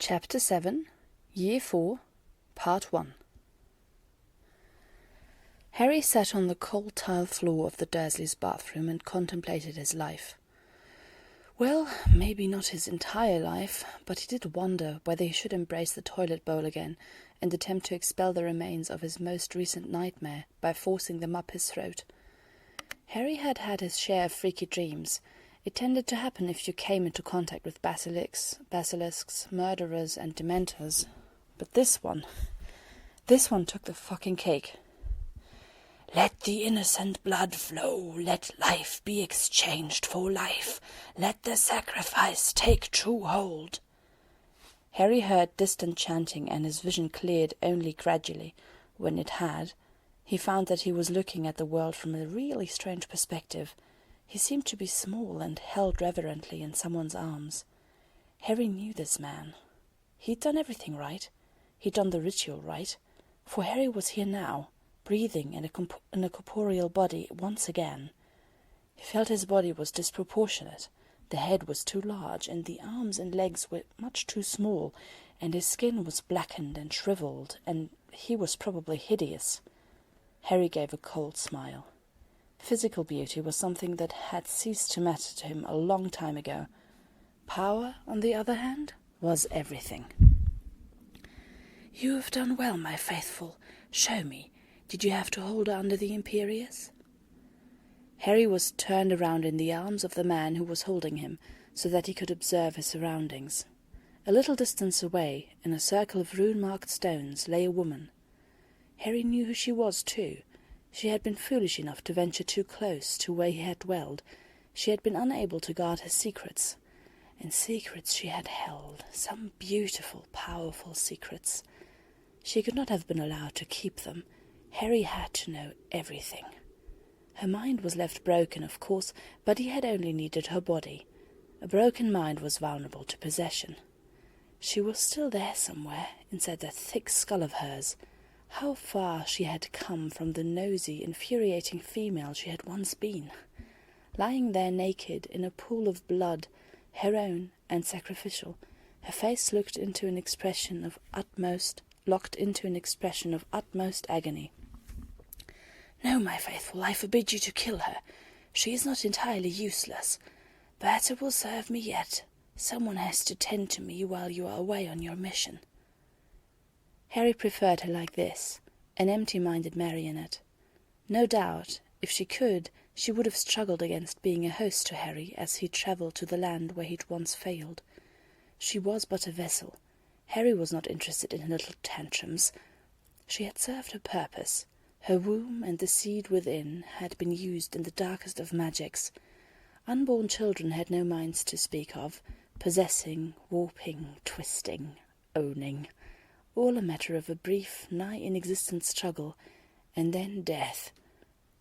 Chapter 7, Year 4, Part 1. Harry sat on the cold tile floor of the Dursleys' bathroom and contemplated his life. Well, maybe not his entire life, but he did wonder whether he should embrace the toilet bowl again and attempt to expel the remains of his most recent nightmare by forcing them up his throat. Harry had had his share of freaky dreams. It tended to happen if you came into contact with basilisks, murderers, and dementors. But this one took the fucking cake. Let the innocent blood flow, let life be exchanged for life, let the sacrifice take true hold. Harry heard distant chanting, and his vision cleared only gradually. When it had, he found that he was looking at the world from a really strange perspective. He seemed to be small and held reverently in someone's arms. Harry knew this man. He'd done everything right. He'd done the ritual right. For Harry was here now, breathing in a corporeal body once again. He felt his body was disproportionate. The head was too large, and the arms and legs were much too small, and his skin was blackened and shriveled, and he was probably hideous. Harry gave a cold smile. Physical beauty was something that had ceased to matter to him a long time ago. Power, on the other hand, was everything. "You have done well, my faithful. Show me. Did you have to hold her under the Imperius?" Harry was turned around in the arms of the man who was holding him, so that he could observe his surroundings. A little distance away, in a circle of rune-marked stones, lay a woman. Harry knew who she was, too. She had been foolish enough to venture too close to where he had dwelled. She had been unable to guard his secrets. And secrets she had held, some beautiful, powerful secrets. She could not have been allowed to keep them. Harry had to know everything. Her mind was left broken, of course, but he had only needed her body. A broken mind was vulnerable to possession. She was still there somewhere, inside that thick skull of hers. How far she had come from the nosy, infuriating female she had once been. Lying there naked in a pool of blood, her own and sacrificial, her face locked into an expression of utmost agony. "No, my faithful, I forbid you to kill her. She is not entirely useless. Perhaps it will serve me yet. Someone has to tend to me while you are away on your mission." Harry preferred her like this, an empty-minded marionette. No doubt, if she could, she would have struggled against being a host to Harry as he travelled to the land where he'd once failed. She was but a vessel. Harry was not interested in her little tantrums. She had served her purpose. Her womb and the seed within had been used in the darkest of magics. Unborn children had no minds to speak of, possessing, warping, twisting, owning. All a matter of a brief, nigh inexistent struggle, and then death.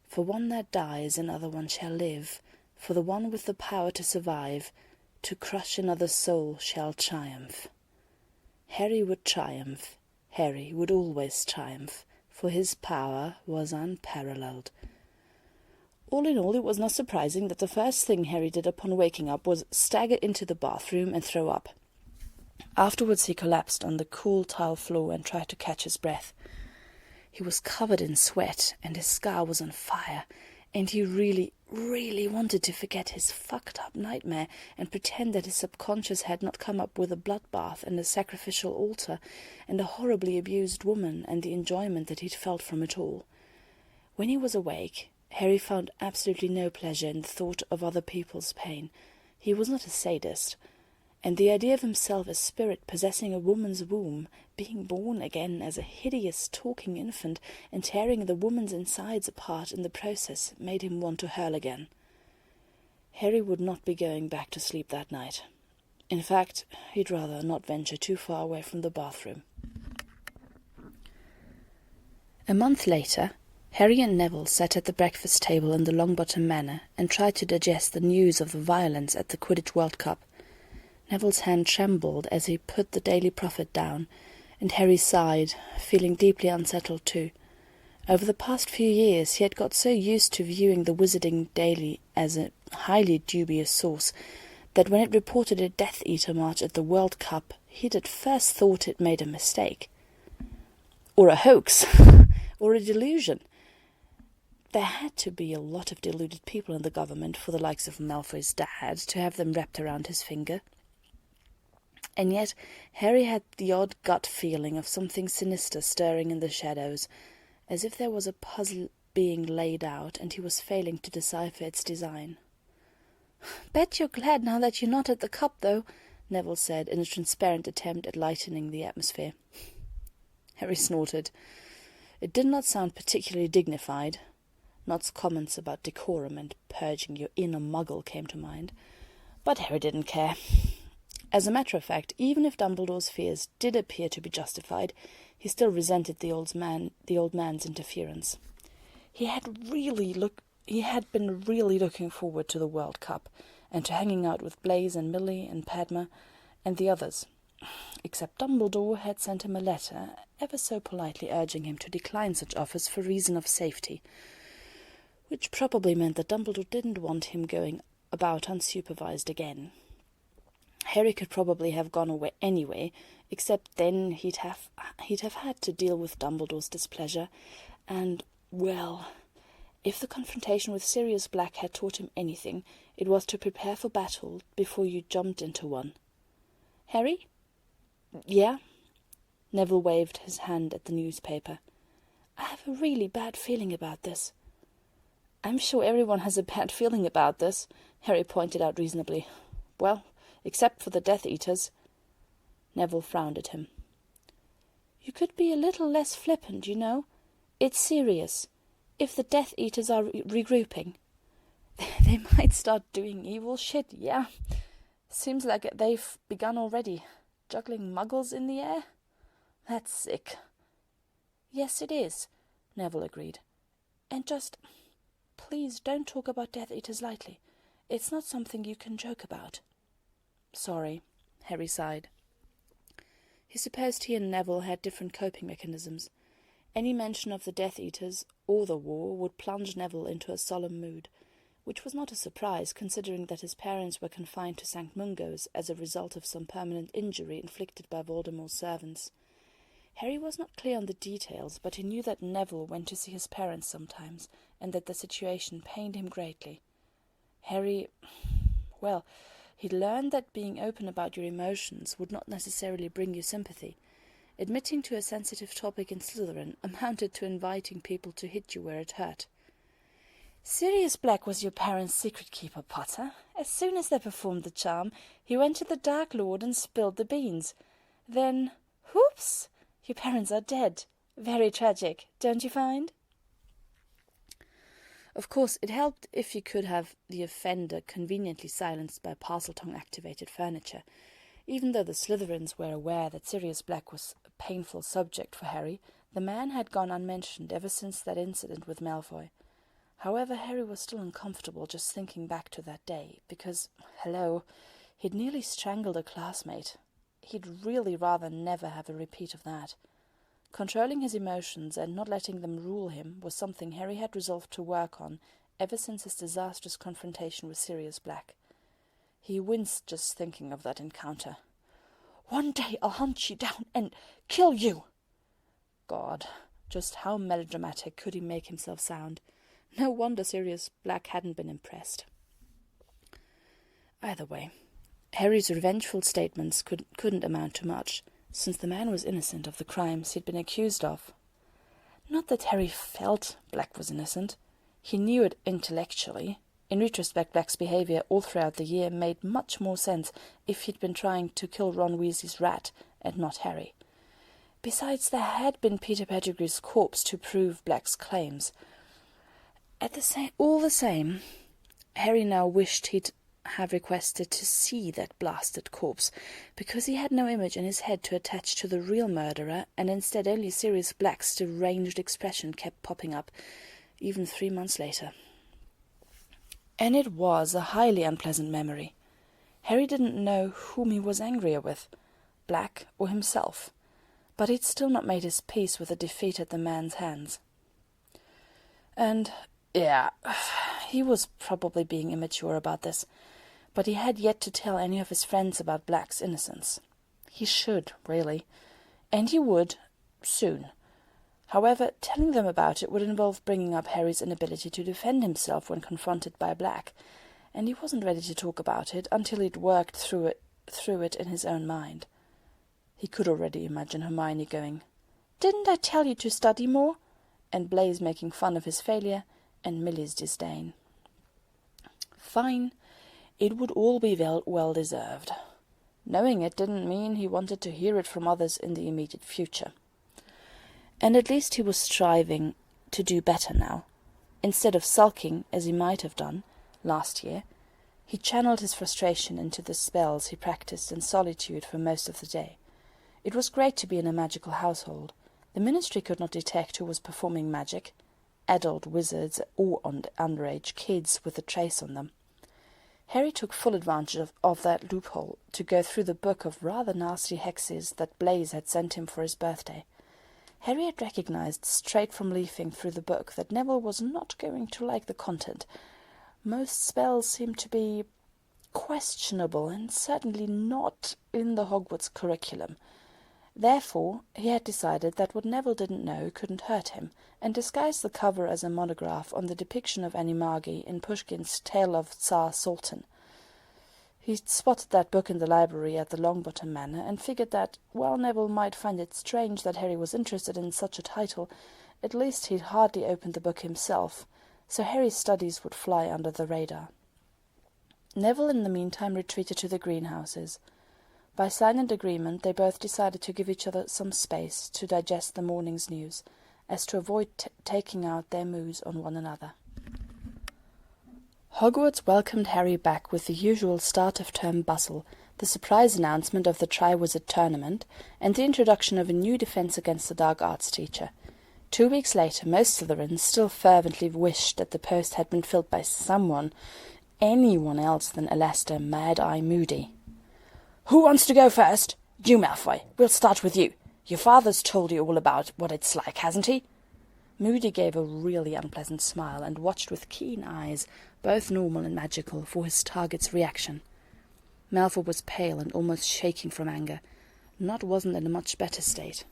For one that dies, another one shall live. For the one with the power to survive, to crush another's soul, shall triumph. Harry would triumph. Harry would always triumph, for his power was unparalleled. All in all, it was not surprising that the first thing Harry did upon waking up was stagger into the bathroom and throw up. Afterwards he collapsed on the cool tile floor and tried to catch his breath. He was covered in sweat, and his scar was on fire, and he really, really wanted to forget his fucked-up nightmare and pretend that his subconscious had not come up with a bloodbath and a sacrificial altar and a horribly abused woman and the enjoyment that he'd felt from it all. When he was awake, Harry found absolutely no pleasure in the thought of other people's pain. He was not a sadist, and the idea of himself as spirit possessing a woman's womb, being born again as a hideous talking infant, and tearing the woman's insides apart in the process, made him want to hurl again. Harry would not be going back to sleep that night. In fact, he'd rather not venture too far away from the bathroom. A month later, Harry and Neville sat at the breakfast table in the Longbottom Manor and tried to digest the news of the violence at the Quidditch World Cup. Neville's hand trembled as he put the Daily Prophet down, and Harry sighed, feeling deeply unsettled too. Over the past few years he had got so used to viewing the Wizarding Daily as a highly dubious source that when it reported a Death Eater march at the World Cup, he'd at first thought it made a mistake. Or a hoax. Or a delusion. There had to be a lot of deluded people in the government for the likes of Malfoy's dad to have them wrapped around his finger. And yet Harry had the odd gut feeling of something sinister stirring in the shadows, as if there was a puzzle being laid out and he was failing to decipher its design. "Bet you're glad now that you're not at the cup, though," Neville said in a transparent attempt at lightening the atmosphere. Harry snorted. It did not sound particularly dignified. Not's comments about decorum and purging your inner muggle came to mind, but Harry didn't care. As a matter of fact, even if Dumbledore's fears did appear to be justified, he still resented the old man's interference. He had been really looking forward to the World Cup, and to hanging out with Blaise and Millie and Padma and the others, except Dumbledore had sent him a letter, ever so politely urging him to decline such offers for reason of safety, which probably meant that Dumbledore didn't want him going about unsupervised again. Harry could probably have gone away anyway, except then he'd have had to deal with Dumbledore's displeasure, and, well, if the confrontation with Sirius Black had taught him anything, it was to prepare for battle before you jumped into one. "Harry?" "Yeah?" Neville waved his hand at the newspaper. "I have a really bad feeling about this." "I'm sure everyone has a bad feeling about this," Harry pointed out reasonably. "Well, except for the Death Eaters." Neville frowned at him. "You could be a little less flippant, you know. It's serious. If the Death Eaters are regrouping, they might start doing evil shit, yeah. Seems like they've begun already. Juggling muggles in the air? That's sick." "Yes, it is," Neville agreed. "And just, please don't talk about Death Eaters lightly. It's not something you can joke about." "Sorry," Harry sighed. He supposed he and Neville had different coping mechanisms. Any mention of the Death Eaters or the war would plunge Neville into a solemn mood, which was not a surprise considering that his parents were confined to St. Mungo's as a result of some permanent injury inflicted by Voldemort's servants. Harry was not clear on the details, but he knew that Neville went to see his parents sometimes, and that the situation pained him greatly. He'd learned that being open about your emotions would not necessarily bring you sympathy. Admitting to a sensitive topic in Slytherin amounted to inviting people to hit you where it hurt. "Sirius Black was your parents' secret keeper, Potter. As soon as they performed the charm, he went to the Dark Lord and spilled the beans. Then, whoops, your parents are dead. Very tragic, don't you find?" Of course, it helped if you could have the offender conveniently silenced by Parseltongue-activated furniture. Even though the Slytherins were aware that Sirius Black was a painful subject for Harry, the man had gone unmentioned ever since that incident with Malfoy. However, Harry was still uncomfortable just thinking back to that day, because, he'd nearly strangled a classmate. He'd really rather never have a repeat of that. Controlling his emotions and not letting them rule him was something Harry had resolved to work on ever since his disastrous confrontation with Sirius Black. He winced just thinking of that encounter. "One day I'll hunt you down and kill you." God, just how melodramatic could he make himself sound? No wonder Sirius Black hadn't been impressed. Either way, Harry's revengeful statements couldn't amount to much, since the man was innocent of the crimes he'd been accused of. Not that Harry felt Black was innocent. He knew it intellectually. In retrospect, Black's behaviour all throughout the year made much more sense if he'd been trying to kill Ron Weasley's rat and not Harry. Besides, there had been Peter Pettigrew's corpse to prove Black's claims. All the same, Harry now wished he'd have requested to see that blasted corpse, because he had no image in his head to attach to the real murderer, and instead only Sirius Black's deranged expression kept popping up, even 3 months later. And it was a highly unpleasant memory. Harry didn't know whom he was angrier with, Black or himself, but he'd still not made his peace with the defeat at the man's hands. And, he was probably being immature about this, But he had yet to tell any of his friends about Black's innocence. He should, really. And he would, soon. However, telling them about it would involve bringing up Harry's inability to defend himself when confronted by Black, and he wasn't ready to talk about it until he'd worked through it in his own mind. He could already imagine Hermione going, "Didn't I tell you to study more?" and Blaise making fun of his failure, and Millie's disdain. Fine. It would all be well deserved. Knowing it didn't mean he wanted to hear it from others in the immediate future. And at least he was striving to do better now. Instead of sulking, as he might have done last year, he channeled his frustration into the spells he practiced in solitude for most of the day. It was great to be in a magical household. The Ministry could not detect who was performing magic, adult wizards or underage kids with a trace on them. Harry took full advantage of that loophole to go through the book of rather nasty hexes that Blaise had sent him for his birthday. Harry had recognized straight from leafing through the book that Neville was not going to like the content. Most spells seemed to be questionable and certainly not in the Hogwarts curriculum. Therefore, he had decided that what Neville didn't know couldn't hurt him, and disguised the cover as a monograph on the depiction of Animagi in Pushkin's Tale of Tsar Sultan. He spotted that book in the library at the Longbottom Manor, and figured that, while Neville might find it strange that Harry was interested in such a title, at least he'd hardly opened the book himself, so Harry's studies would fly under the radar. Neville in the meantime retreated to the greenhouses. By silent agreement they both decided to give each other some space to digest the morning's news, as to avoid taking out their moos on one another. Hogwarts welcomed Harry back with the usual start-of-term bustle, the surprise announcement of the Triwizard Tournament, and the introduction of a new defence against the dark arts teacher. 2 weeks later, most Slytherins still fervently wished that the post had been filled by anyone else than Alastair Mad-Eye Moody. "Who wants to go first? You, Malfoy. We'll start with you. Your father's told you all about what it's like, hasn't he?" Moody gave a really unpleasant smile and watched with keen eyes, both normal and magical, for his target's reaction. Malfoy was pale and almost shaking from anger. Nott wasn't in a much better state.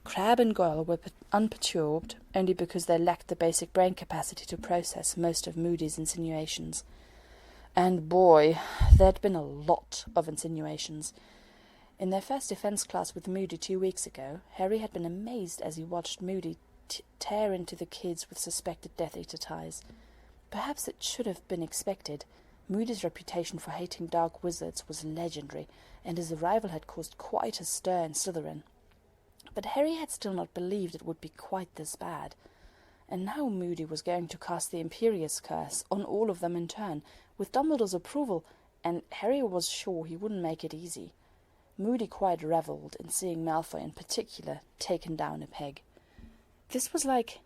Crabbe and Goyle were unperturbed, only because they lacked the basic brain capacity to process most of Moody's insinuations. And boy, there'd been a lot of insinuations. In their first defence class with Moody 2 weeks ago, Harry had been amazed as he watched Moody tear into the kids with suspected Death Eater ties. Perhaps it should have been expected. Moody's reputation for hating dark wizards was legendary, and his arrival had caused quite a stir in Slytherin. But Harry had still not believed it would be quite this bad. And now Moody was going to cast the Imperious Curse on all of them in turn, with Dumbledore's approval, and Harry was sure he wouldn't make it easy. Moody quite revelled in seeing Malfoy in particular taken down a peg. This was like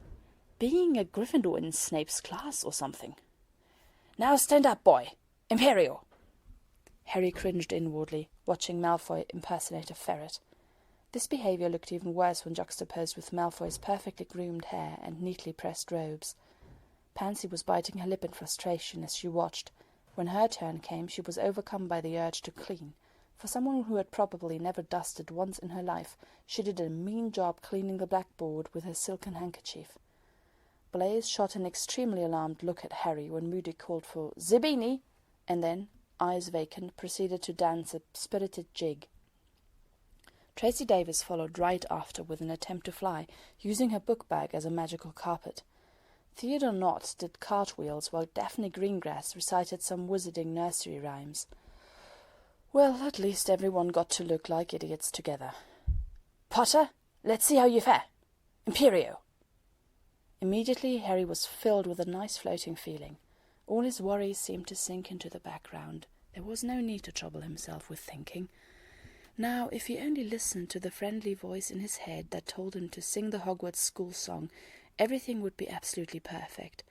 being a Gryffindor in Snape's class or something. "Now stand up, boy! Imperio!" Harry cringed inwardly, watching Malfoy impersonate a ferret. This behaviour looked even worse when juxtaposed with Malfoy's perfectly groomed hair and neatly pressed robes. Pansy was biting her lip in frustration as she watched. When her turn came, she was overcome by the urge to clean. For someone who had probably never dusted once in her life, she did a mean job cleaning the blackboard with her silken handkerchief. Blaise shot an extremely alarmed look at Harry when Moody called for "Zibini!" and then, eyes vacant, proceeded to dance a spirited jig. Tracy Davis followed right after with an attempt to fly, using her book bag as a magical carpet. Theodore Nott did cartwheels while Daphne Greengrass recited some wizarding nursery rhymes. Well, at least everyone got to look like idiots together. "Potter, let's see how you fare. Imperio!" Immediately Harry was filled with a nice floating feeling. All his worries seemed to sink into the background. There was no need to trouble himself with thinking. Now, if he only listened to the friendly voice in his head that told him to sing the Hogwarts school song, everything would be absolutely perfect.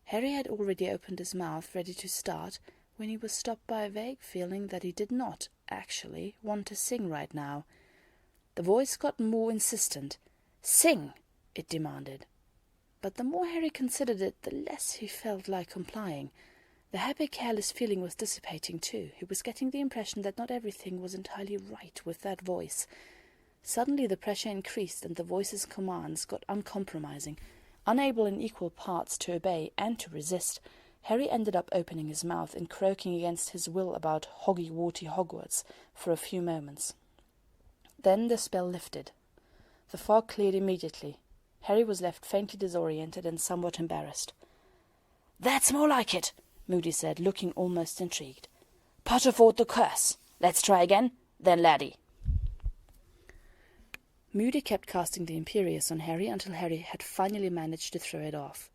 Harry had already opened his mouth, ready to start, when he was stopped by a vague feeling that he did not, actually, want to sing right now. The voice got more insistent. "Sing!" it demanded. But the more Harry considered it, the less he felt like complying. The happy, careless feeling was dissipating too. He was getting the impression that not everything was entirely right with that voice. Suddenly the pressure increased, and the voice's commands got uncompromising. Unable in equal parts to obey and to resist, Harry ended up opening his mouth and croaking against his will about hoggy-warty Hogwarts for a few moments. Then the spell lifted. The fog cleared immediately. Harry was left faintly disoriented and somewhat embarrassed. "That's more like it," Moody said, looking almost intrigued. "Potter fought the curse. Let's try again. Then laddie." Moody kept casting the Imperius on Harry until Harry had finally managed to throw it off.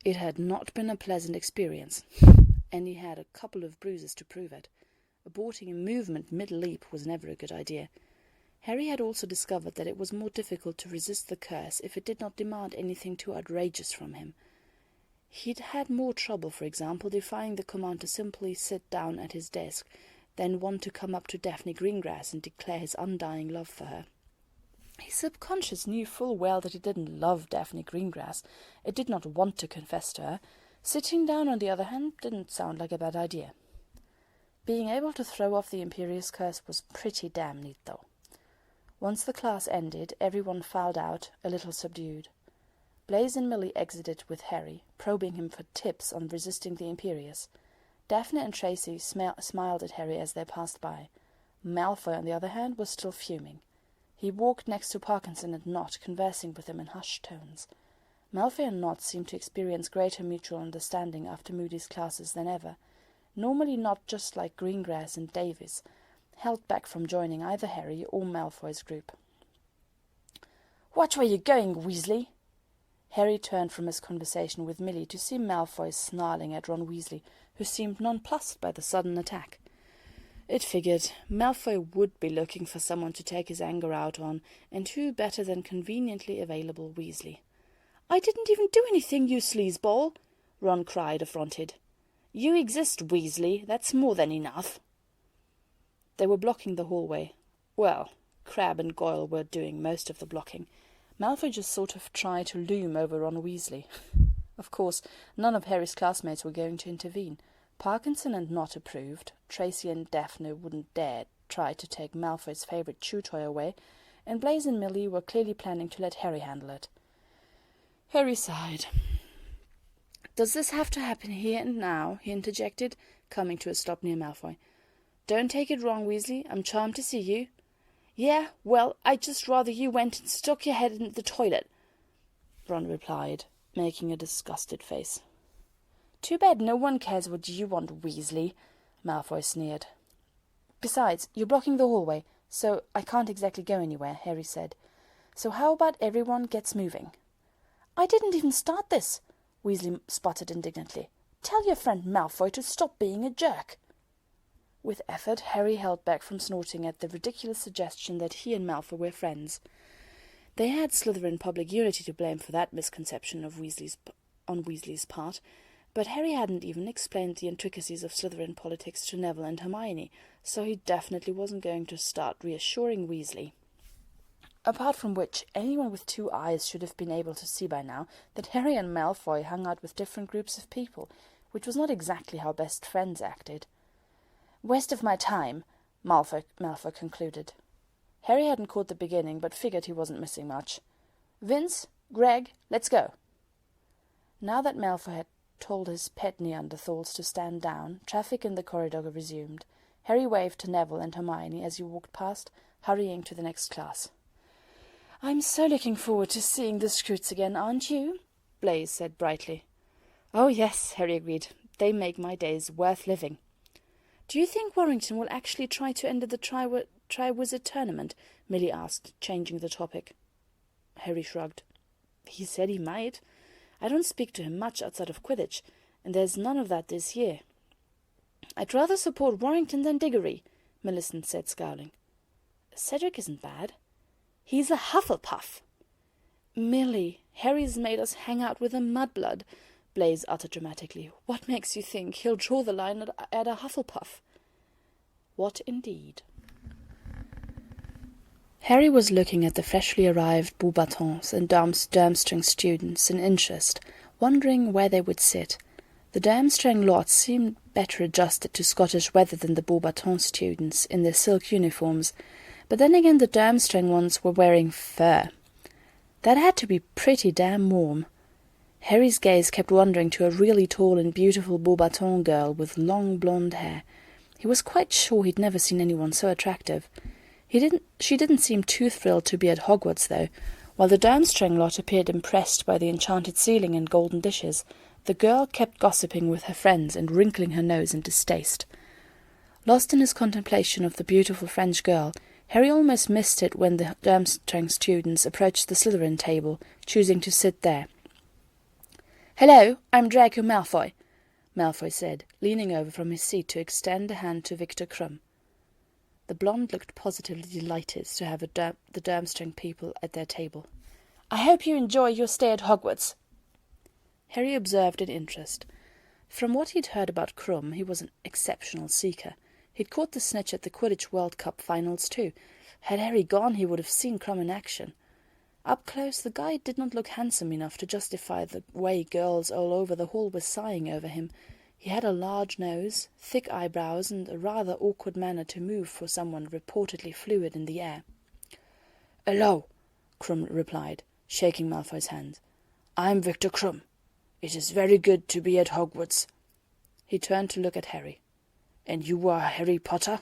It had not been a pleasant experience, and he had a couple of bruises to prove it. Aborting a movement mid-leap was never a good idea. Harry had also discovered that it was more difficult to resist the curse if it did not demand anything too outrageous from him. He'd had more trouble, for example, defying the command to simply sit down at his desk than want to come up to Daphne Greengrass and declare his undying love for her. His subconscious knew full well that he didn't love Daphne Greengrass. It did not want to confess to her. Sitting down, on the other hand, didn't sound like a bad idea. Being able to throw off the Imperious curse was pretty damn neat, though. Once the class ended, everyone filed out, a little subdued. Blaise and Millie exited with Harry, probing him for tips on resisting the Imperius. Daphne and Tracy smiled at Harry as they passed by. Malfoy, on the other hand, was still fuming. He walked next to Parkinson and Nott, conversing with them in hushed tones. Malfoy and Nott seemed to experience greater mutual understanding after Moody's classes than ever. Normally Nott, just like Greengrass and Davies, held back from joining either Harry or Malfoy's group. "Watch where you're going, Weasley." Harry turned from his conversation with Millie to see Malfoy snarling at Ron Weasley, who seemed nonplussed by the sudden attack. It figured Malfoy would be looking for someone to take his anger out on, and who better than conveniently available Weasley. "I didn't even do anything, you sleazeball," Ron cried, affronted. "You exist, Weasley. That's more than enough." They were blocking the hallway. Well, Crabbe and Goyle were doing most of the blocking. Malfoy just sort of tried to loom over Ron Weasley. Of course, none of Harry's classmates were going to intervene. Parkinson and Nott approved. Tracy and Daphne wouldn't dare try to take Malfoy's favourite chew toy away, and Blaise and Millie were clearly planning to let Harry handle it. Harry sighed. "Does this have to happen here and now?" he interjected, coming to a stop near Malfoy. "Don't take it wrong, Weasley. I'm charmed to see you." "Yeah, well, I'd just rather you went and stuck your head in the toilet," Ron replied, making a disgusted face. "Too bad no one cares what you want, Weasley," Malfoy sneered. "Besides, you're blocking the hallway, so I can't exactly go anywhere," Harry said. "So how about everyone gets moving?" "I didn't even start this," Weasley sputtered indignantly. "Tell your friend Malfoy to stop being a jerk." With effort, Harry held back from snorting at the ridiculous suggestion that he and Malfoy were friends. They had Slytherin public unity to blame for that misconception on Weasley's part, but Harry hadn't even explained the intricacies of Slytherin politics to Neville and Hermione, so he definitely wasn't going to start reassuring Weasley. Apart from which, anyone with 2 eyes should have been able to see by now that Harry and Malfoy hung out with different groups of people, which was not exactly how best friends acted. "Waste of my time," Malfoy concluded. Harry hadn't caught the beginning, but figured he wasn't missing much. "Vince, Greg, let's go." Now that Malfoy had told his pet Neanderthals to stand down, traffic in the corridor resumed. Harry waved to Neville and Hermione as he walked past, hurrying to the next class. "I'm so looking forward to seeing the Scroots again, aren't you?" Blaise said brightly. "Oh, yes," Harry agreed. "They make my days worth living." "Do you think Warrington will actually try to enter the Triwizard Tournament?" Millie asked, changing the topic. Harry shrugged. "He said he might. I don't speak to him much outside of Quidditch, and there's none of that this year." "I'd rather support Warrington than Diggory," Millicent said, scowling. "Cedric isn't bad." "He's a Hufflepuff." "Millie, Harry's made us hang out with a mudblood," Blaise uttered dramatically. "What makes you think he'll draw the line at a Hufflepuff?" What indeed? Harry was looking at the freshly arrived Beauxbatons and Durmstrang students in interest, wondering where they would sit. The Durmstrang lot seemed better adjusted to Scottish weather than the Beauxbatons students in their silk uniforms, but then again the Durmstrang ones were wearing fur. That had to be pretty damn warm. Harry's gaze kept wandering to a really tall and beautiful Beauxbaton girl with long blonde hair. He was quite sure he'd never seen anyone so attractive. She didn't seem too thrilled to be at Hogwarts, though. While the Durmstrang lot appeared impressed by the enchanted ceiling and golden dishes, the girl kept gossiping with her friends and wrinkling her nose in distaste. Lost in his contemplation of the beautiful French girl, Harry almost missed it when the Durmstrang students approached the Slytherin table, choosing to sit there. "Hello, I'm Draco Malfoy," Malfoy said, leaning over from his seat to extend a hand to Victor Krum. The blonde looked positively delighted to have the Durmstrang people at their table. "I hope you enjoy your stay at Hogwarts." Harry observed in interest. From what he'd heard about Krum, he was an exceptional seeker. He'd caught the snitch at the Quidditch World Cup finals too. Had Harry gone, he would have seen Krum in action. Up close, the guy did not look handsome enough to justify the way girls all over the hall were sighing over him. He had a large nose, thick eyebrows, and a rather awkward manner to move for someone reportedly fluid in the air. "Hello," Krum replied, shaking Malfoy's hand. "I'm Victor Krum. It is very good to be at Hogwarts." He turned to look at Harry. "And you are Harry Potter?"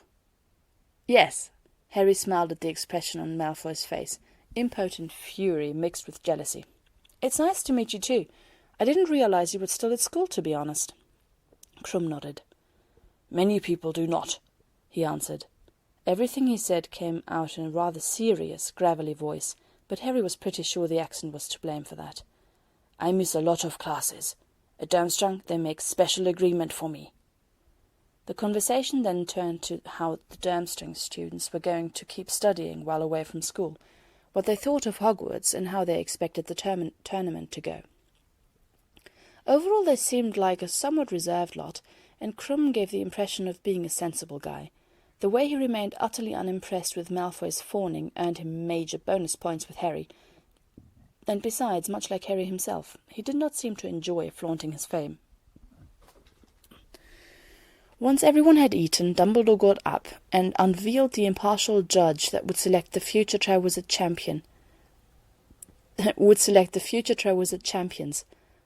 "Yes." Harry smiled at the expression on Malfoy's face, impotent fury mixed with jealousy. "It's nice to meet you too. I didn't realize you were still at school, to be honest." Krum nodded. "Many people do not," he answered. Everything he said came out in a rather serious, gravelly voice, but Harry was pretty sure the accent was to blame for that. "I miss a lot of classes. At Durmstrang they make special agreement for me." The conversation then turned to how the Durmstrang students were going to keep studying while away from school, what they thought of Hogwarts, and how they expected the tournament to go. Overall, they seemed like a somewhat reserved lot, and Krum gave the impression of being a sensible guy. The way he remained utterly unimpressed with Malfoy's fawning earned him major bonus points with Harry, and besides, much like Harry himself, he did not seem to enjoy flaunting his fame. Once everyone had eaten, Dumbledore got up and unveiled the impartial judge that would select the future Triwizard champions,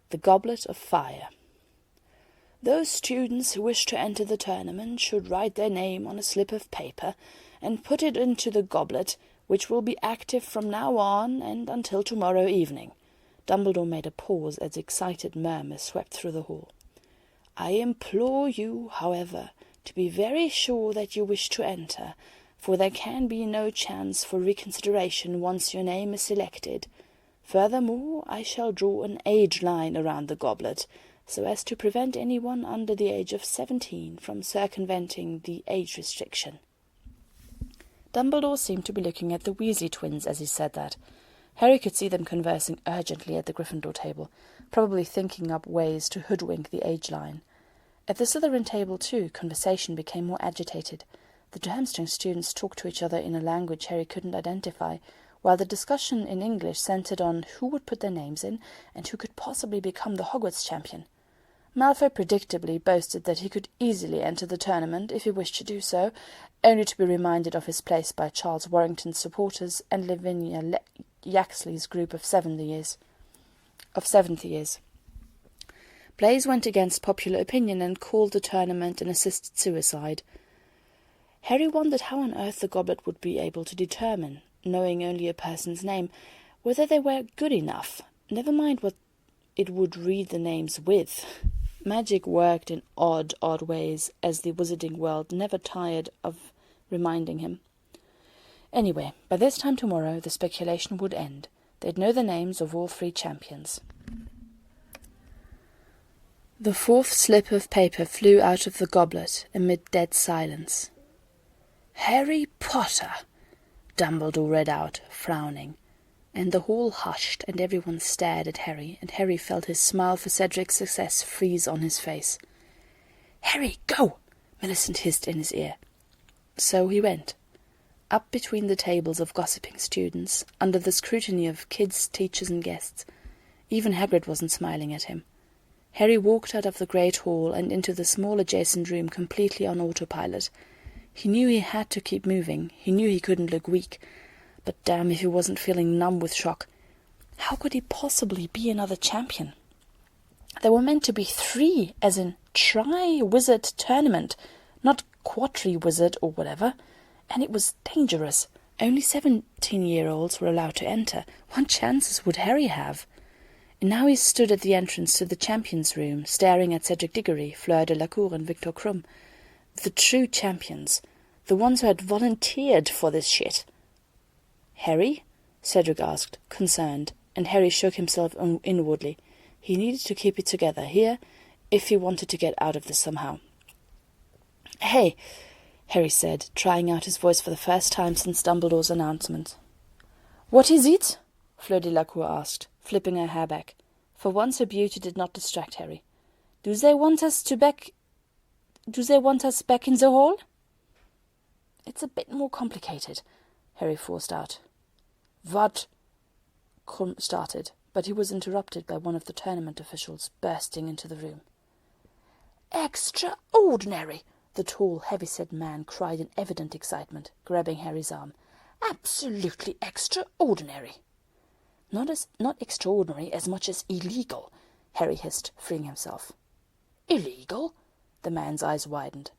the Goblet of Fire. "Those students who wish to enter the tournament should write their name on a slip of paper and put it into the goblet, which will be active from now on and until tomorrow evening." Dumbledore made a pause as excited murmurs swept through the hall. "I implore you, however, to be very sure that you wish to enter, for there can be no chance for reconsideration once your name is selected. Furthermore, I shall draw an age line around the goblet, so as to prevent anyone under the age of 17 from circumventing the age restriction." Dumbledore seemed to be looking at the Weasley twins as he said that. Harry could see them conversing urgently at the Gryffindor table, probably thinking up ways to hoodwink the age line. At the Slytherin table, too, conversation became more agitated. The Durmstrang students talked to each other in a language Harry couldn't identify, while the discussion in English centered on who would put their names in and who could possibly become the Hogwarts champion. Malfoy predictably boasted that he could easily enter the tournament if he wished to do so, only to be reminded of his place by Charles Warrington's supporters and Lavinia Yaxley's group of 70 years. Blaise went against popular opinion and called the tournament an assisted suicide. Harry wondered how on earth the goblet would be able to determine, knowing only a person's name, whether they were good enough. Never mind what it would read the names with. Magic worked in odd ways, as the wizarding world never tired of reminding him. Anyway, by this time tomorrow the speculation would end. They'd know the names of all 3 champions. The 4th slip of paper flew out of the goblet amid dead silence. "Harry Potter," Dumbledore read out, frowning, and the hall hushed and everyone stared at Harry, and Harry felt his smile for Cedric's success freeze on his face. "Harry, go!" Millicent hissed in his ear. So he went, up between the tables of gossiping students, under the scrutiny of kids, teachers, and guests. Even Hagrid wasn't smiling at him. Harry walked out of the great hall and into the small adjacent room completely on autopilot. He knew he had to keep moving. He knew he couldn't look weak. But damn if he wasn't feeling numb with shock. How could he possibly be another champion? There were meant to be 3, as in tri-wizard tournament, not quadri-wizard or whatever, and it was dangerous. Only 17-year-olds were allowed to enter. What chances would Harry have? And now he stood at the entrance to the champions' room, staring at Cedric Diggory, Fleur Delacour and Victor Krumm. The true champions, the ones who had volunteered for this shit. "Harry?" Cedric asked, concerned, and Harry shook himself inwardly. He needed to keep it together here, if he wanted to get out of this somehow. "Hey," Harry said, trying out his voice for the first time since Dumbledore's announcement. "What is it?" Fleur Delacour asked, flipping her hair back. For once her beauty did not distract Harry. Do they want us back in the hall?" "It's a bit more complicated," Harry forced out. "What?" Krumm started, but he was interrupted by one of the tournament officials bursting into the room. "Extraordinary!" the tall, heavy-set man cried in evident excitement, grabbing Harry's arm. "Absolutely extraordinary!" Not extraordinary as much as illegal," Harry hissed, freeing himself. "Illegal?" The man's eyes widened.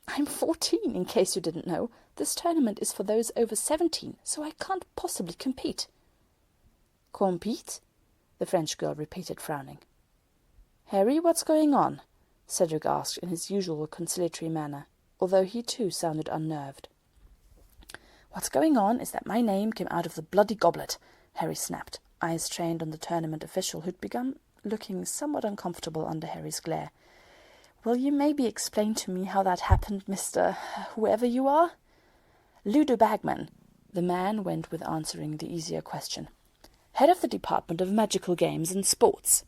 "I'm 14, in case you didn't know. This tournament is for those over 17, so I can't possibly compete." "Compete?" the French girl repeated, frowning. "Harry, what's going on?" Cedric asked in his usual conciliatory manner, although he too sounded unnerved. "What's going on is that my name came out of the bloody goblet," Harry snapped, eyes trained on the tournament official who'd begun looking somewhat uncomfortable under Harry's glare. "Will you maybe explain to me how that happened, Mr. whoever you are?" "Ludo Bagman," the man went with answering the easier question. "Head of the Department of Magical Games and Sports."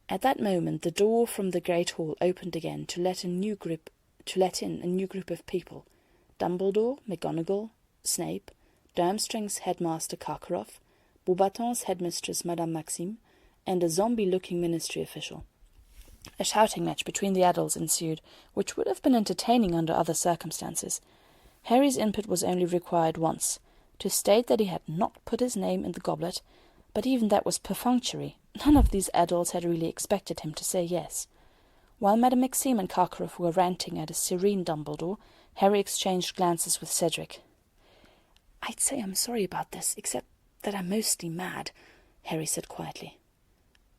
At that moment the door from the great hall opened again to let in a new group of people. Dumbledore, McGonagall, Snape, Durmstrang's headmaster Karkaroff, Beauxbaton's headmistress Madame Maxime, and a zombie-looking ministry official. A shouting match between the adults ensued, which would have been entertaining under other circumstances. Harry's input was only required once, to state that he had not put his name in the goblet, but even that was perfunctory. None of these adults had really expected him to say yes. While Madame Maxime and Karkaroff were ranting at a serene Dumbledore, Harry exchanged glances with Cedric. "I'd say I'm sorry about this, except that I'm mostly mad," Harry said quietly.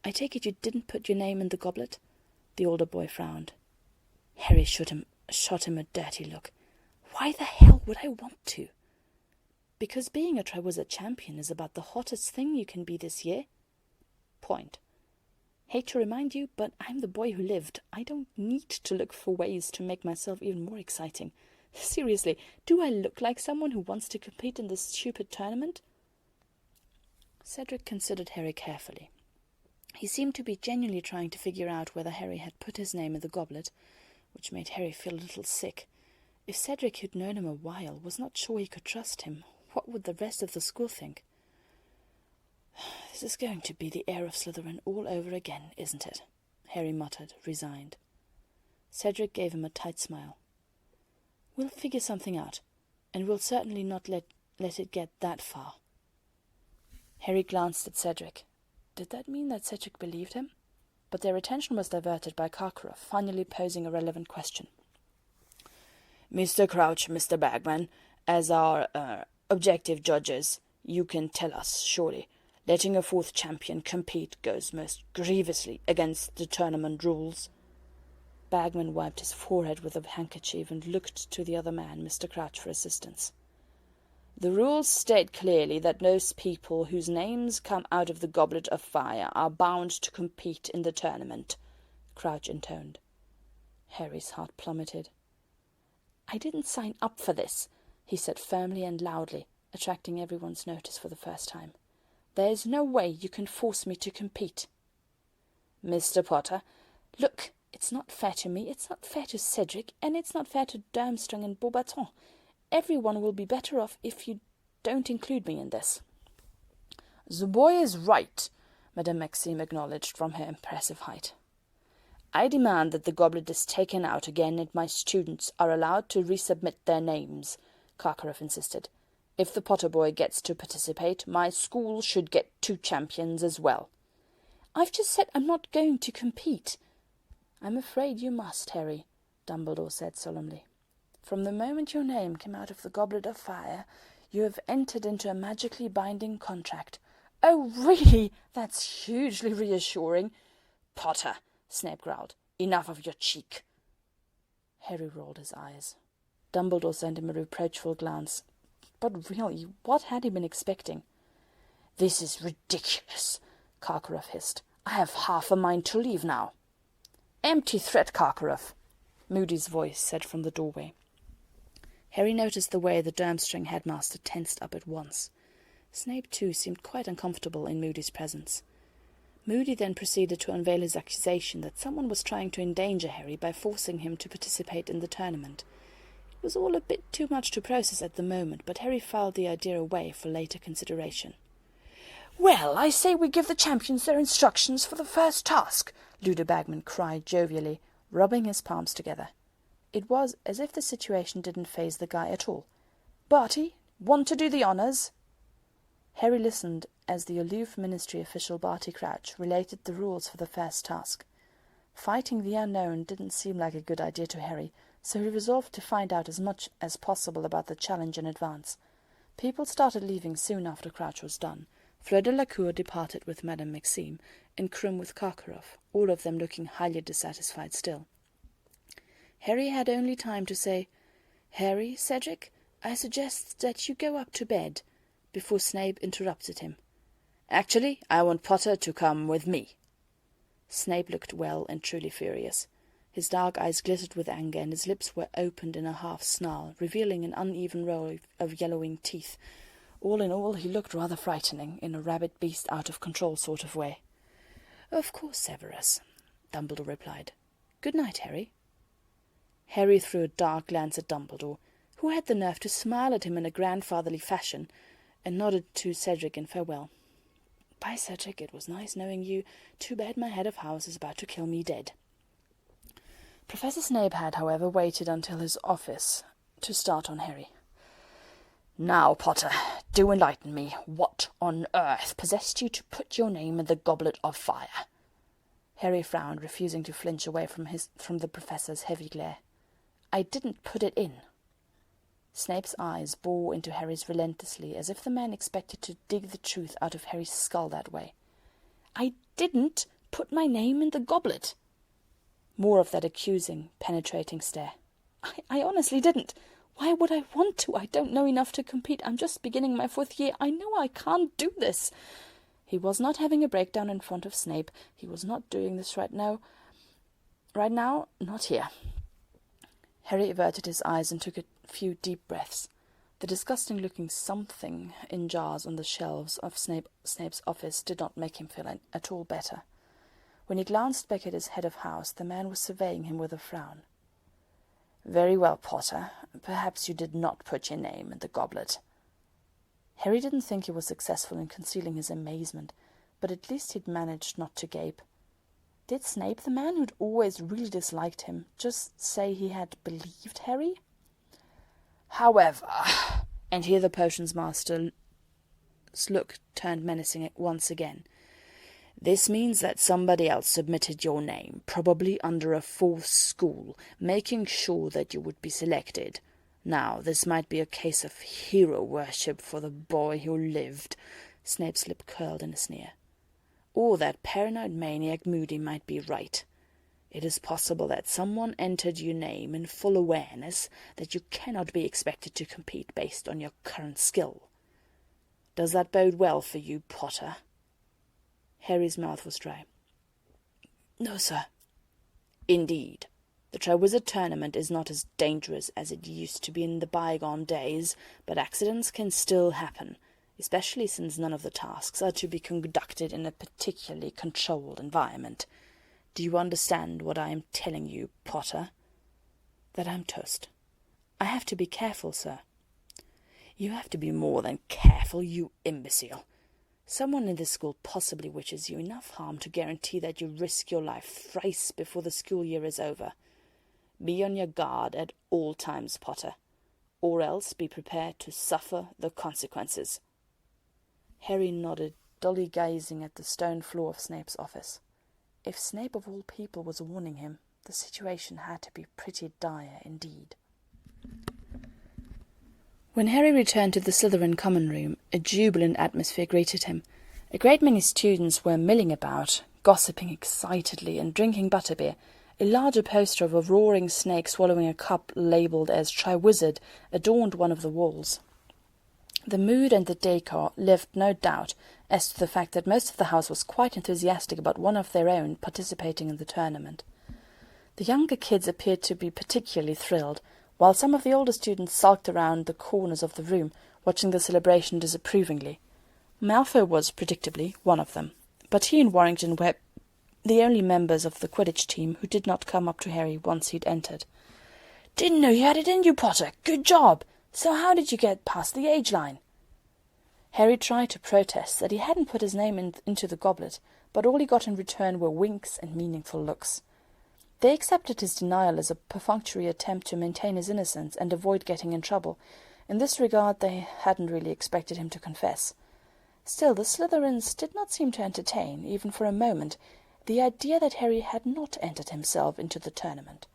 "I take it you didn't put your name in the goblet?" The older boy frowned. Harry shot him a dirty look. "Why the hell would I want to?" "Because being a Triwizard champion is about the hottest thing you can be this year. Point. Hate to remind you, but I'm the boy who lived. I don't need to look for ways to make myself even more exciting. Seriously, do I look like someone who wants to compete in this stupid tournament?" Cedric considered Harry carefully. He seemed to be genuinely trying to figure out whether Harry had put his name in the goblet, which made Harry feel a little sick. If Cedric, who'd known him a while, was not sure he could trust him, what would the rest of the school think? "This is going to be the heir of Slytherin all over again, isn't it?" Harry muttered, resigned. Cedric gave him a tight smile. "We'll figure something out, and we'll certainly not let it get that far." Harry glanced at Cedric. Did that mean that Cedric believed him? But their attention was diverted by Karkaroff finally posing a relevant question. "Mr. Crouch, Mr. Bagman, as our objective judges, you can tell us, surely, letting a 4th champion compete goes most grievously against the tournament rules." Bagman wiped his forehead with a handkerchief and looked to the other man, Mr. Crouch, for assistance. "The rules state clearly that those people whose names come out of the goblet of fire are bound to compete in the tournament," Crouch intoned. Harry's heart plummeted. "I didn't sign up for this," he said firmly and loudly, attracting everyone's notice for the first time. "There is no way you can force me to compete." "Mr. Potter, look, it's not fair to me, it's not fair to Cedric, and it's not fair to Durmstrang and Beauxbaton. Everyone will be better off if you don't include me in this." "The boy is right," Madame Maxime acknowledged from her impressive height. I demand that the goblet is taken out again and my students are allowed to resubmit their names, Karkaroff insisted. If the Potter boy gets to participate, my school should get 2 champions as well. I've just said I'm not going to compete. I'm afraid you must, Harry, Dumbledore said solemnly. From the moment your name came out of the Goblet of Fire, you have entered into a magically binding contract. Oh, really? That's hugely reassuring. Potter, Snape growled. Enough of your cheek. Harry rolled his eyes. Dumbledore sent him a reproachful glance. But really, what had he been expecting? This is ridiculous, Karkaroff hissed. I have half a mind to leave now. Empty threat, Karkaroff, Moody's voice said from the doorway. Harry noticed the way the Durmstrang headmaster tensed up at once. Snape, too, seemed quite uncomfortable in Moody's presence. Moody then proceeded to unveil his accusation that someone was trying to endanger Harry by forcing him to participate in the tournament. It was all a bit too much to process at the moment, but Harry filed the idea away for later consideration. "Well, I say we give the champions their instructions for the first task," Ludo Bagman cried jovially, rubbing his palms together. It was as if the situation didn't faze the guy at all. "Barty, want to do the honours?" Harry listened as the aloof ministry official Barty Crouch related the rules for the first task. Fighting the unknown didn't seem like a good idea to Harry, so he resolved to find out as much as possible about the challenge in advance. People started leaving soon after Crouch was done. Fleur de la Cour departed with Madame Maxime, and Krum with Karkaroff, all of them looking highly dissatisfied still. Harry had only time to say, "Harry, Cedric, I suggest that you go up to bed," before Snape interrupted him. "Actually, I want Potter to come with me." Snape looked well and truly furious. His dark eyes glittered with anger, and his lips were opened in a half-snarl, revealing an uneven row of yellowing teeth. All in all, he looked rather frightening, in a rabid beast-out-of-control sort of way. "Of course, Severus," Dumbledore replied. "Good night, Harry." Harry threw a dark glance at Dumbledore, who had the nerve to smile at him in a grandfatherly fashion, and nodded to Cedric in farewell. "Bye, Cedric, it was nice knowing you. Too bad my head of house is about to kill me dead." Professor Snape had, however, waited until his office to start on Harry. "Now, Potter, do enlighten me. What on earth possessed you to put your name in the Goblet of Fire?" Harry frowned, refusing to flinch away from the professor's heavy glare. "I didn't put it in." Snape's eyes bore into Harry's relentlessly, as if the man expected to dig the truth out of Harry's skull that way. "I didn't put my name in the goblet." More of that accusing, penetrating stare. I honestly didn't. Why would I want to? I don't know enough to compete. I'm just beginning my 4th year. I know I can't do this." He was not having a breakdown in front of Snape. He was not doing this right now. Right now, not here. Harry averted his eyes and took a few deep breaths. The disgusting-looking something in jars on the shelves of Snape's office did not make him feel at all better. When he glanced back at his head of house, the man was surveying him with a frown. "Very well, Potter. Perhaps you did not put your name in the goblet." Harry didn't think he was successful in concealing his amazement, but at least he'd managed not to gape. Did Snape, the man who'd always really disliked him, just say he had believed Harry? "However," and here the potions master's look turned menacing once again, "this means that somebody else submitted your name, probably under a false school, making sure that you would be selected. Now, this might be a case of hero worship for the boy who lived." Snape's lip curled in a sneer. "Or that paranoid maniac Moody might be right. It is possible that someone entered your name in full awareness that you cannot be expected to compete based on your current skill. Does that bode well for you, Potter?" Harry's mouth was dry. "No, sir." "Indeed. The Triwizard Tournament is not as dangerous as it used to be in the bygone days, but accidents can still happen, especially since none of the tasks are to be conducted in a particularly controlled environment. Do you understand what I am telling you, Potter?" "That I'm toast. I have to be careful, sir." "You have to be more than careful, you imbecile. Someone in this school possibly wishes you enough harm to guarantee that you risk your life thrice before the school year is over. Be on your guard at all times, Potter, or else be prepared to suffer the consequences." Harry nodded, dully gazing at the stone floor of Snape's office. If Snape of all people was warning him, the situation had to be pretty dire indeed. When Harry returned to the Slytherin common room, a jubilant atmosphere greeted him. A great many students were milling about, gossiping excitedly and drinking butterbeer. A larger poster of a roaring snake swallowing a cup labelled as Triwizard adorned one of the walls. The mood and the decor left no doubt as to the fact that most of the house was quite enthusiastic about one of their own participating in the tournament. The younger kids appeared to be particularly thrilled, while some of the older students sulked around the corners of the room, watching the celebration disapprovingly. Malfoy was, predictably, one of them, but he and Warrington were the only members of the Quidditch team who did not come up to Harry once he'd entered. "Didn't know you had it in you, Potter. Good job. So how did you get past the age line?" Harry tried to protest that he hadn't put his name into the goblet, but all he got in return were winks and meaningful looks. They accepted his denial as a perfunctory attempt to maintain his innocence and avoid getting in trouble. In this regard they hadn't really expected him to confess. Still, the Slytherins did not seem to entertain, even for a moment, the idea that Harry had not entered himself into the tournament.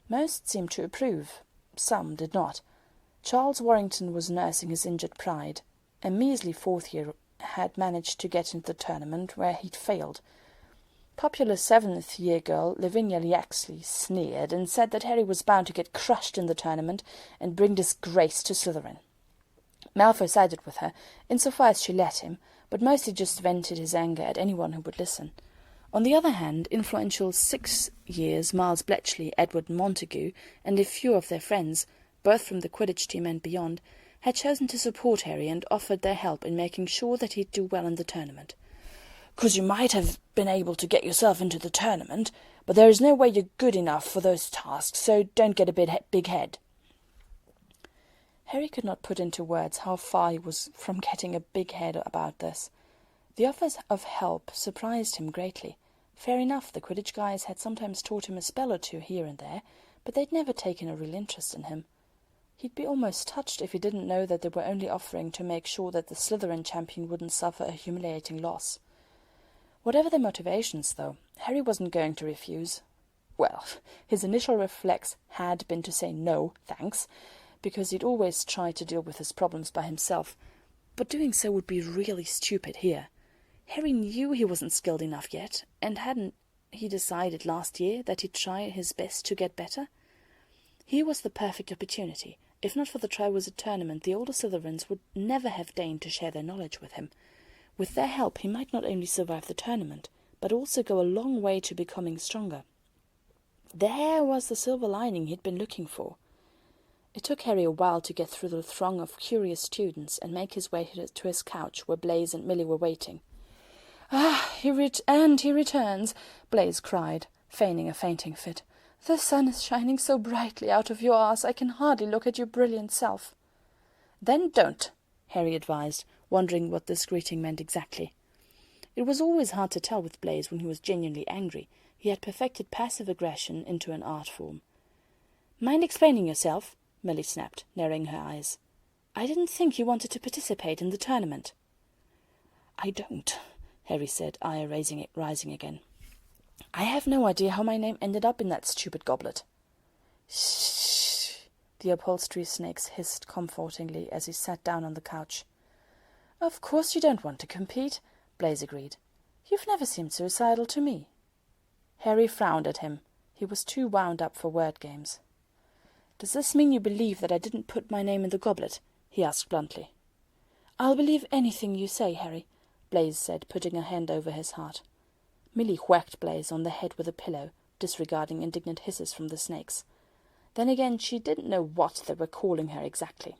Most seemed to approve. Some did not. Charles Warrington was nursing his injured pride. A measly fourth year had managed to get into the tournament where he'd failed. Popular seventh-year girl Lavinia Yaxley sneered and said that Harry was bound to get crushed in the tournament and bring disgrace to Slytherin. Malfoy sided with her, insofar as she let him, but mostly just vented his anger at anyone who would listen. On the other hand, influential 6 years Miles Bletchley, Edward Montague, and a few of their friends, both from the Quidditch team and beyond, had chosen to support Harry and offered their help in making sure that he'd do well in the tournament. "'Cause you might have been able to get yourself into the tournament, but there is no way you're good enough for those tasks, so don't get a big head." Harry could not put into words how far he was from getting a big head about this. The offers of help surprised him greatly. Fair enough, the Quidditch guys had sometimes taught him a spell or two here and there, but they'd never taken a real interest in him. He'd be almost touched if he didn't know that they were only offering to make sure that the Slytherin champion wouldn't suffer a humiliating loss. Whatever their motivations, though, Harry wasn't going to refuse. Well, his initial reflex had been to say no, thanks, because he'd always tried to deal with his problems by himself, but doing so would be really stupid here. Harry knew he wasn't skilled enough yet, and hadn't he decided last year that he'd try his best to get better? Here was the perfect opportunity. If not for the Triwizard Tournament, the older Slytherins would never have deigned to share their knowledge with him. With their help, he might not only survive the tournament, but also go a long way to becoming stronger. There was the silver lining he'd been looking for. It took Harry a while to get through the throng of curious students and make his way to his couch where Blaise and Millie were waiting. "Ah, he returns," Blaise cried, feigning a fainting fit. "The sun is shining so brightly out of your arse I can hardly look at your brilliant self." "Then don't," Harry advised, wondering what this greeting meant exactly. It was always hard to tell with Blaise when he was genuinely angry. He had perfected passive aggression into an art form. "Mind explaining yourself?" Millie snapped, narrowing her eyes. "I didn't think you wanted to participate in the tournament." "I don't," Harry said, ire rising again. "I have no idea how my name ended up in that stupid goblet." "Shh," the upholstery snakes hissed comfortingly as he sat down on the couch. "Of course you don't want to compete," Blaise agreed. "You've never seemed suicidal to me." Harry frowned at him. He was too wound up for word games. "Does this mean you believe that I didn't put my name in the goblet?" he asked bluntly. "I'll believe anything you say, Harry," Blaise said, putting a hand over his heart. Millie whacked Blaise on the head with a pillow, disregarding indignant hisses from the snakes. Then again, she didn't know what they were calling her exactly.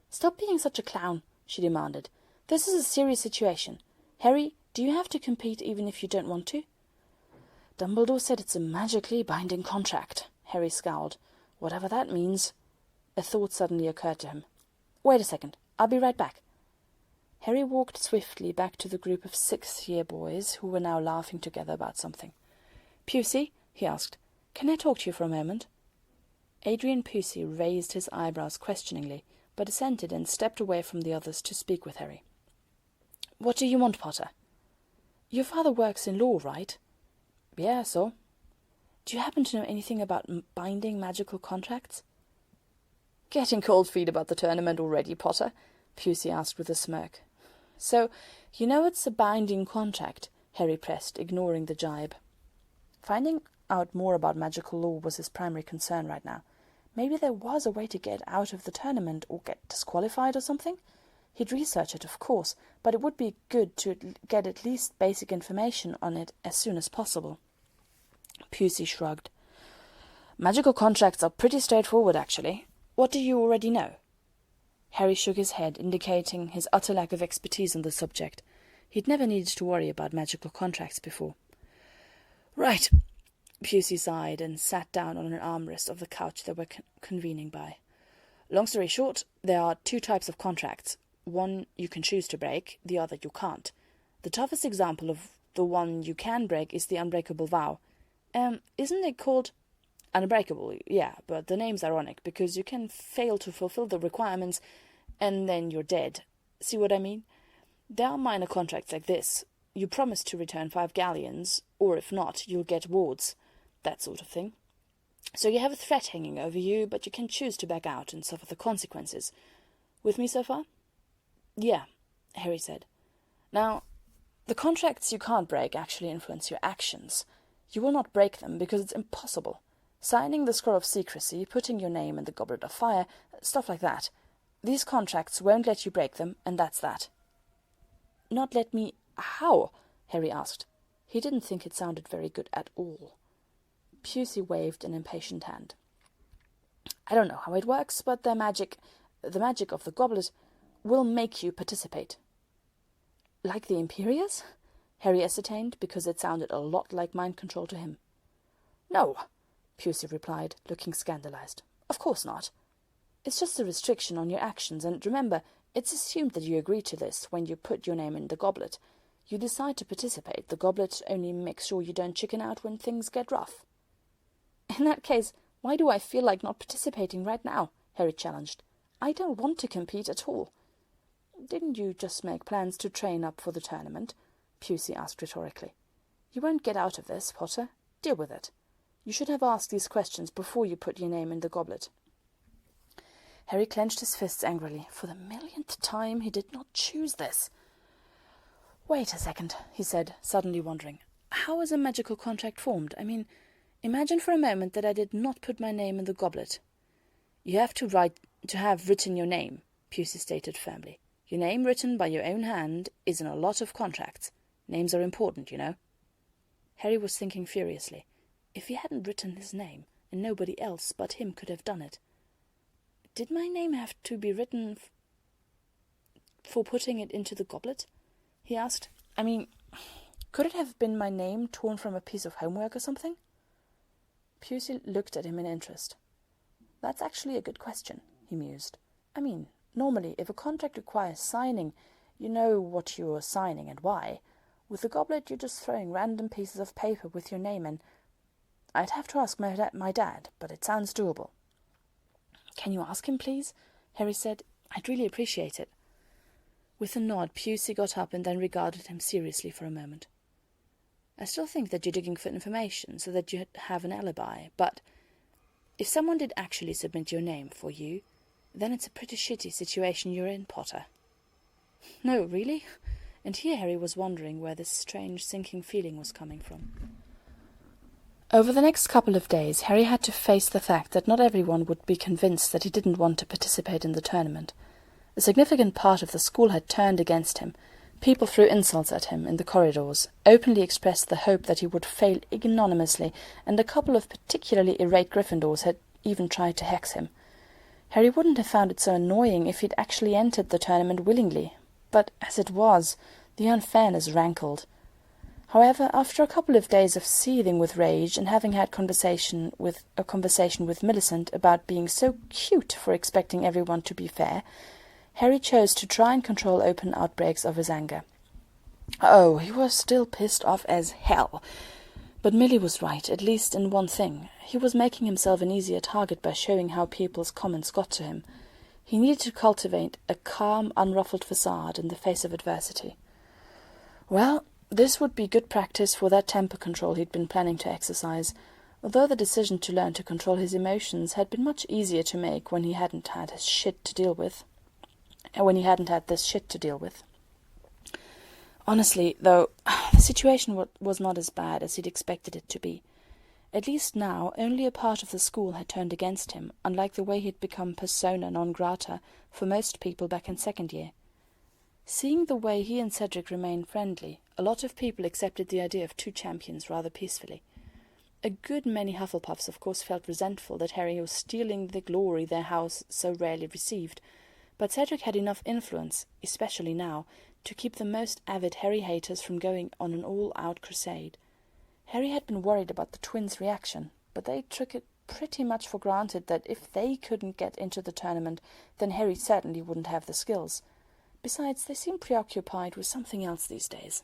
"Stop being such a clown," she demanded. "This is a serious situation. Harry, do you have to compete even if you don't want to?" "Dumbledore said it's a magically binding contract," Harry scowled. "Whatever that means." A thought suddenly occurred to him. "Wait a second. I'll be right back." Harry walked swiftly back to the group of 6th-year boys who were now laughing together about something. "Pusey," he asked, "can I talk to you for a moment?" Adrian Pusey raised his eyebrows questioningly, but assented and stepped away from the others to speak with Harry. "What do you want, Potter?" "Your father works in law, right?" "Yeah, so." "Do you happen to know anything about binding magical contracts?" "Getting cold feet about the tournament already, Potter?" Pusey asked with a smirk. "So, you know it's a binding contract," Harry pressed, ignoring the jibe. Finding out more about magical law was his primary concern right now. Maybe there was a way to get out of the tournament or get disqualified or something. He'd research it, of course, but it would be good to get at least basic information on it as soon as possible. Pusey shrugged. "Magical contracts are pretty straightforward, actually. What do you already know?" Harry shook his head, indicating his utter lack of expertise on the subject. He'd never needed to worry about magical contracts before. "Right," Pusey sighed and sat down on an armrest of the couch they were convening by. "Long story short, there are 2 types of contracts. One you can choose to break, the other you can't. The toughest example of the one you can break is the unbreakable vow. Isn't it called unbreakable? Yeah, but the name's ironic, because you can fail to fulfill the requirements, and then you're dead. See what I mean? There are minor contracts like this. You promise to return 5 galleons, or if not, you'll get wards. That sort of thing. So you have a threat hanging over you, but you can choose to back out and suffer the consequences. With me so far?" "Yeah," Harry said. "Now, the contracts you can't break actually influence your actions. You will not break them because it's impossible. Signing the scroll of secrecy, putting your name in the goblet of fire, stuff like that. These contracts won't let you break them, and that's that." "Not let me... how?" Harry asked. He didn't think it sounded very good at all. Pusey waved an impatient hand. "I don't know how it works, but the magic of the goblet, will make you participate." "Like the Imperius?" Harry ascertained, because it sounded a lot like mind control to him. "No," Pusey replied, looking scandalized. "Of course not. It's just a restriction on your actions, and remember, it's assumed that you agree to this when you put your name in the goblet. You decide to participate. The goblet only makes sure you don't chicken out when things get rough." "In that case, why do I feel like not participating right now?" Harry challenged. "I don't want to compete at all." "Didn't you just make plans to train up for the tournament?" Pusey asked rhetorically. "You won't get out of this, Potter. Deal with it. You should have asked these questions before you put your name in the goblet." Harry clenched his fists angrily. For the millionth time, he did not choose this. "Wait a second," he said, suddenly wondering. "How is a magical contract formed? I mean, imagine for a moment that I did not put my name in the goblet." "You have to have written your name," Pusey stated firmly. "Your name written by your own hand is in a lot of contracts. Names are important, you know." Harry was thinking furiously. If he hadn't written his name, and nobody else but him could have done it. Did my name have to be written for putting it into the goblet? He asked. I mean, could it have been my name torn from a piece of homework or something? Pusey looked at him in interest. "That's actually a good question," he mused. "I mean, normally, if a contract requires signing, you know what you're signing and why. With the goblet, you're just throwing random pieces of paper with your name in. I'd have to ask my dad, but it sounds doable." "Can you ask him, please?" Harry said. "I'd really appreciate it." With a nod, Pusey got up and then regarded him seriously for a moment. "I still think that you're digging for information so that you have an alibi, but if someone did actually submit your name for you, then it's a pretty shitty situation you're in, Potter." "No, really?" And here Harry was wondering where this strange sinking feeling was coming from. Over the next couple of days, Harry had to face the fact that not everyone would be convinced that he didn't want to participate in the tournament. A significant part of the school had turned against him. People threw insults at him in the corridors, openly expressed the hope that he would fail ignominiously, and a couple of particularly irate Gryffindors had even tried to hex him. Harry wouldn't have found it so annoying if he'd actually entered the tournament willingly, but as it was, the unfairness rankled. However, after a couple of days of seething with rage and having had a conversation with Millicent about being so cute for expecting everyone to be fair, Harry chose to try and control open outbreaks of his anger. Oh, he was still pissed off as hell. But Millie was right, at least in one thing. He was making himself an easier target by showing how people's comments got to him. He needed to cultivate a calm, unruffled facade in the face of adversity. Well, this would be good practice for that temper control he'd been planning to exercise, although the decision to learn to control his emotions had been much easier to make when he hadn't had his shit to deal with. Honestly, though, the situation was not as bad as he'd expected it to be. At least now, only a part of the school had turned against him, unlike the way he'd become persona non grata for most people back in second year. Seeing the way he and Cedric remained friendly, a lot of people accepted the idea of two champions rather peacefully. A good many Hufflepuffs, of course, felt resentful that Harry was stealing the glory their house so rarely received, but Cedric had enough influence, especially now, to keep the most avid Harry haters from going on an all-out crusade. Harry had been worried about the twins' reaction, but they took it pretty much for granted that if they couldn't get into the tournament, then Harry certainly wouldn't have the skills. Besides, they seemed preoccupied with something else these days.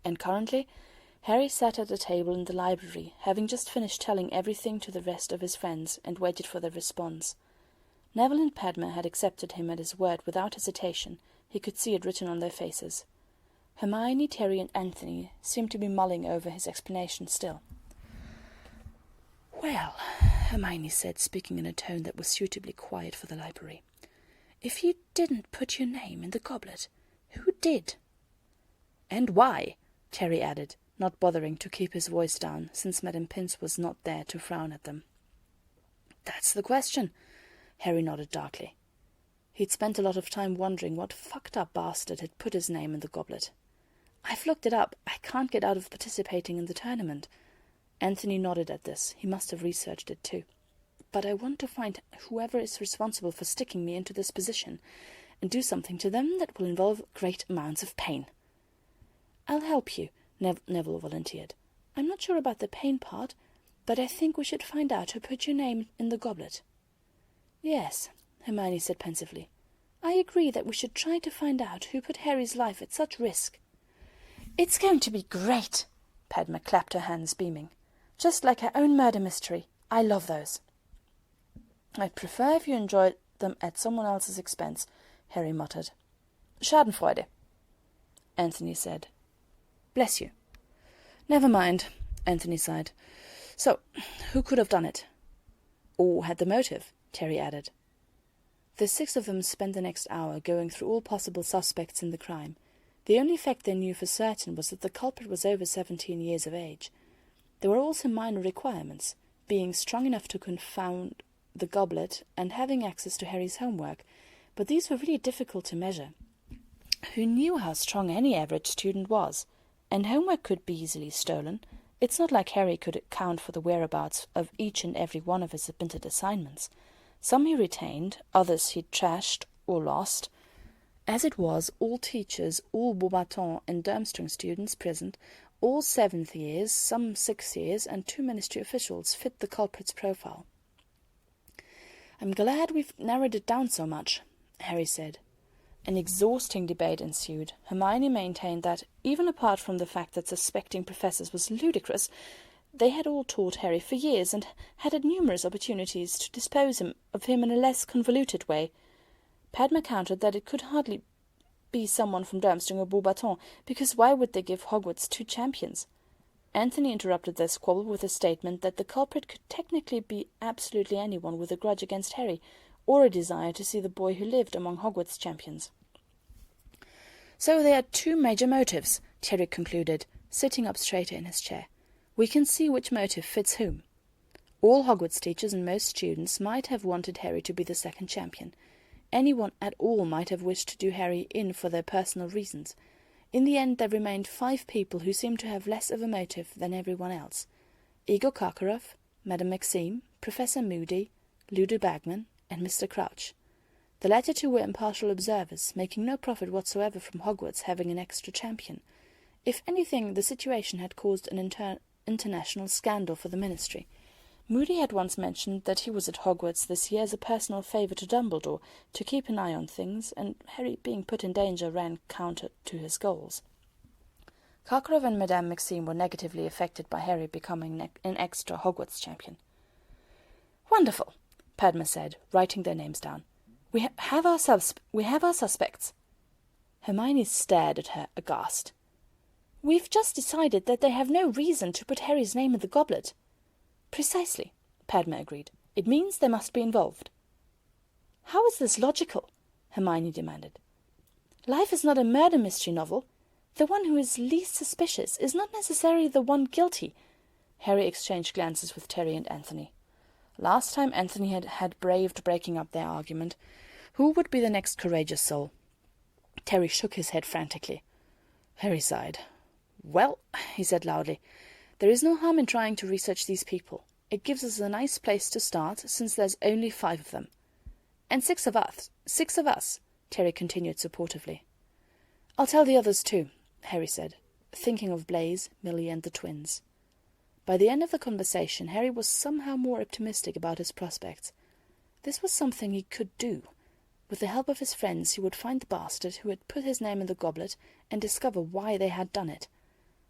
And currently, Harry sat at a table in the library, having just finished telling everything to the rest of his friends, and waited for their response. Neville and Padma had accepted him at his word without hesitation. He could see it written on their faces. Hermione, Terry, and Anthony seemed to be mulling over his explanation still. "Well," Hermione said, speaking in a tone that was suitably quiet for the library, "if you didn't put your name in the goblet, who did?" "And why?" Terry added, not bothering to keep his voice down, since Madame Pince was not there to frown at them. "That's the question," Harry nodded darkly. He'd spent a lot of time wondering what fucked-up bastard had put his name in the goblet. "I've looked it up. I can't get out of participating in the tournament." Anthony nodded at this. He must have researched it too. "But I want to find whoever is responsible for sticking me into this position, and do something to them that will involve great amounts of pain." "I'll help you," Neville volunteered. "I'm not sure about the pain part, but I think we should find out who put your name in the goblet." "Yes," Hermione said pensively. "I agree that we should try to find out who put Harry's life at such risk." "It's going to be great!" Padma clapped her hands, beaming. "Just like her own murder mystery. I love those." "I'd prefer if you enjoyed them at someone else's expense," Harry muttered. "Schadenfreude," Anthony said. "Bless you." "Never mind," Anthony sighed. "So, who could have done it?" "Or had the motive," Terry added. The six of them spent the next hour going through all possible suspects in the crime. The only fact they knew for certain was that the culprit was over 17 years of age. There were also minor requirements, being strong enough to confound the goblet and having access to Harry's homework, but these were really difficult to measure. Who knew how strong any average student was? And homework could be easily stolen. It's not like Harry could account for the whereabouts of each and every one of his submitted assignments. Some he retained, others he trashed or lost. As it was, all teachers, all Beauxbatons and Durmstrang students present, all 7th years, some 6th years, and 2 ministry officials fit the culprit's profile. "I'm glad we've narrowed it down so much," Harry said. An exhausting debate ensued. Hermione maintained that, even apart from the fact that suspecting professors was ludicrous, they had all taught Harry for years and had had numerous opportunities to dispose of him in a less convoluted way. Padma countered that it could hardly be someone from Durmstrang or Beauxbatons, because why would they give Hogwarts 2 champions? Anthony interrupted their squabble with a statement that the culprit could technically be absolutely anyone with a grudge against Harry, or a desire to see the boy who lived among Hogwarts champions. "So there are 2 major motives," Terry concluded, sitting up straighter in his chair. "We can see which motive fits whom. All Hogwarts teachers and most students might have wanted Harry to be the second champion. Anyone at all might have wished to do Harry in for their personal reasons. In the end, there remained 5 people who seemed to have less of a motive than everyone else. Igor Karkaroff, Madame Maxime, Professor Moody, Ludo Bagman, and Mr. Crouch. The latter 2 were impartial observers, making no profit whatsoever from Hogwarts having an extra champion. If anything, the situation had caused an international scandal for the Ministry. Moody had once mentioned that he was at Hogwarts this year as a personal favour to Dumbledore, to keep an eye on things, and Harry being put in danger ran counter to his goals. Karkaroff and Madame Maxime were negatively affected by Harry becoming an extra Hogwarts champion. "Wonderful," Padma said, writing their names down. We have our suspects." Hermione stared at her, aghast. "We've just decided that they have no reason to put Harry's name in the goblet." "Precisely," Padma agreed. "It means they must be involved." "How is this logical?" Hermione demanded. "Life is not a murder mystery novel. The one who is least suspicious is not necessarily the one guilty." Harry exchanged glances with Terry and Anthony. Last time Anthony had braved breaking up their argument. Who would be the next courageous soul? Terry shook his head frantically. Harry sighed. "Well," he said loudly, "there is no harm in trying to research these people. It gives us a nice place to start, since there's only 5 of them." "And 6 of us," Terry continued supportively. "I'll tell the others too," Harry said, thinking of Blaise, Millie, and the twins. By the end of the conversation, Harry was somehow more optimistic about his prospects. This was something he could do. With the help of his friends, he would find the bastard who had put his name in the goblet and discover why they had done it.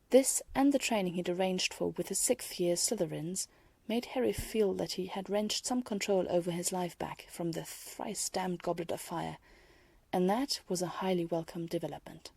This, and the training he'd arranged for with the 6th-year Slytherins, made Harry feel that he had wrenched some control over his life back from the thrice-damned Goblet of Fire, and that was a highly welcome development.